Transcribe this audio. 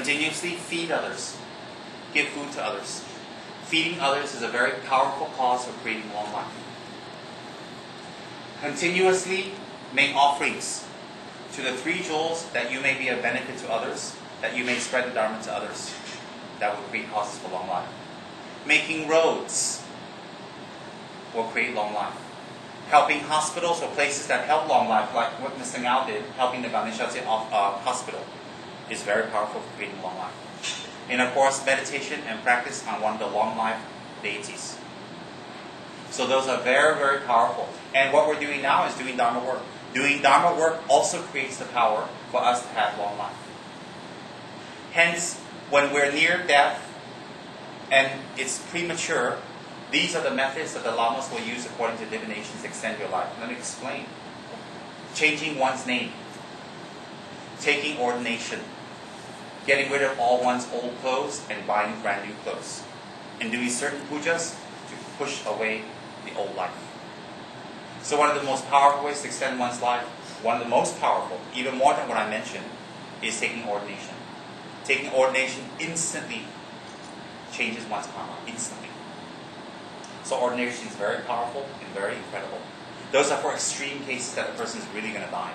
Continuously feed others. Give food to others. Feeding others is a very powerful cause for creating long life. Continuously make offerings to the 3 jewels that you may be of benefit to others, that you may spread the Dharma to others. That will create causes for long life. Making roads will create long life. Helping hospitals or places that help long life, like what Mr. Ngao did, helping the Ganesha hospital, is very powerful for creating long life. And of course, meditation and practice on one of the long life deities. So those are very, very powerful. And what we're doing now is doing Dharma work. Doing Dharma work also creates the power for us to have long life. Hence, when we're near death and it's premature, these are the methods that the lamas will use according to divinations to extend your life. Let me explain. Changing one's name. Taking ordination. Getting rid of all one's old clothes and buying brand new clothes. And doing certain pujas to push away the old life. So one of the most powerful ways to extend one's life, one of the most powerful, even more than what I mentioned, is taking ordination. Taking ordination instantly changes one's karma, instantly. So ordination is very powerful and very incredible. Those are for extreme cases that the person is really going to die.